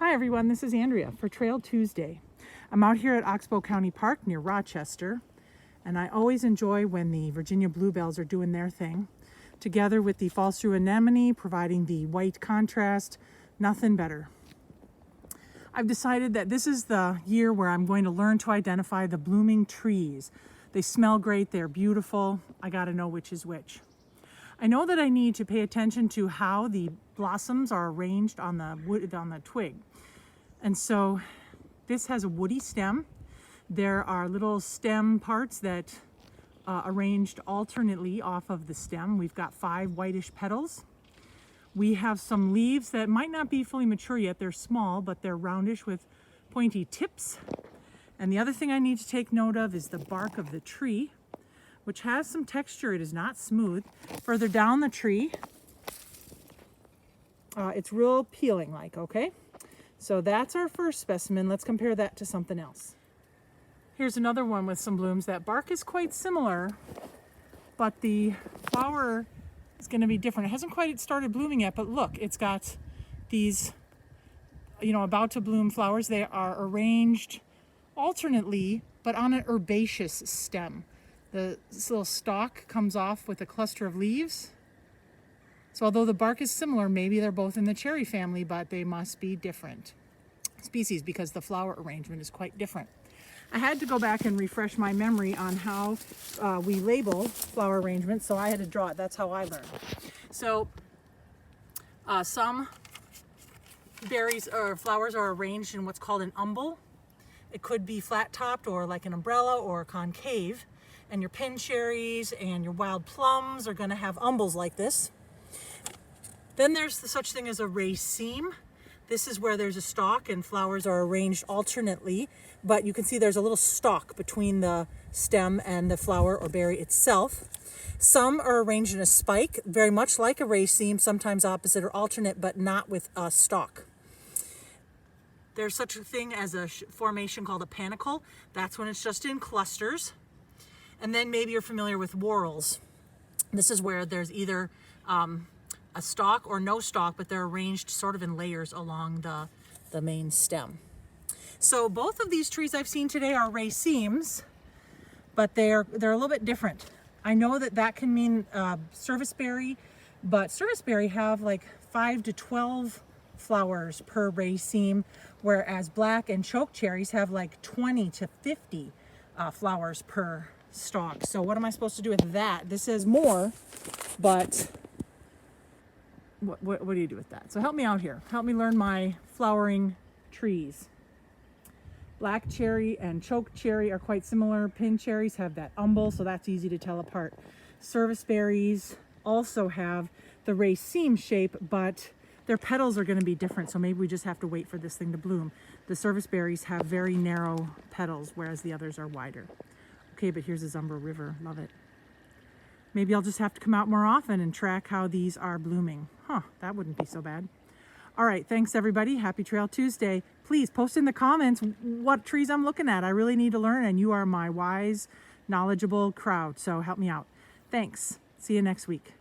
Hi everyone, this is Andrea for Trail Tuesday. I'm out here at Oxbow County Park near Rochester, and I always enjoy when the Virginia bluebells are doing their thing, together with the false through anemone providing the white contrast. Nothing better. I've decided that this is the year where I'm going to learn to identify the blooming trees. They smell great, they're beautiful. I gotta know which is which. I know that I need to pay attention to how the blossoms are arranged on the wood, on the twig. And so this has a woody stem. There are little stem parts that arranged alternately off of the stem. We've got 5 whitish petals. We have some leaves that might not be fully mature yet. They're small, but they're roundish with pointy tips. And the other thing I need to take note of is the bark of the tree, which has some texture. It is not smooth. Further down the tree, it's real peeling like, okay? So that's our first specimen. Let's compare that to something else. Here's another one with some blooms. That bark is quite similar, but the flower is going to be different. It hasn't quite started blooming yet, but look, it's got these, about to bloom flowers. They are arranged alternately, but on an herbaceous stem. This little stalk comes off with a cluster of leaves. So although the bark is similar, maybe they're both in the cherry family, but they must be different species because the flower arrangement is quite different. I had to go back and refresh my memory on how we label flower arrangements, so I had to draw it. That's how I learned. So some berries or flowers are arranged in what's called an umbel. It could be flat-topped or like an umbrella or concave. And your pin cherries and your wild plums are going to have umbels like this. Then there's the such thing as a raceme. This is where there's a stalk and flowers are arranged alternately, but you can see there's a little stalk between the stem and the flower or berry itself. Some are arranged in a spike, very much like a raceme, sometimes opposite or alternate, but not with a stalk. There's such a thing as a formation called a panicle. That's when it's just in clusters. And then maybe you're familiar with whorls. This is where there's either a stalk or no stalk, but they're arranged sort of in layers along the main stem. So both of these trees I've seen today are racemes, but they're a little bit different. I know that can mean serviceberry, but serviceberry have like 5 to 12 flowers per raceme, whereas black and chokecherries have like 20 to 50 flowers per stalk. So what am I supposed to do with that? This says more, but what do you do with that? So help me out here. Help me learn my flowering trees. Black cherry and choke cherry are quite similar. Pin cherries have that umbel, so that's easy to tell apart. Service berries also have the raceme shape, but their petals are going to be different, so maybe we just have to wait for this thing to bloom. The service berries have very narrow petals, whereas the others are wider. Okay, but here's the Zumbro River. Love it. Maybe I'll just have to come out more often and track how these are blooming. That wouldn't be so bad. All right, thanks everybody. Happy Trail Tuesday. Please post in the comments what trees I'm looking at. I really need to learn, and you are my wise, knowledgeable crowd, so help me out. Thanks. See you next week.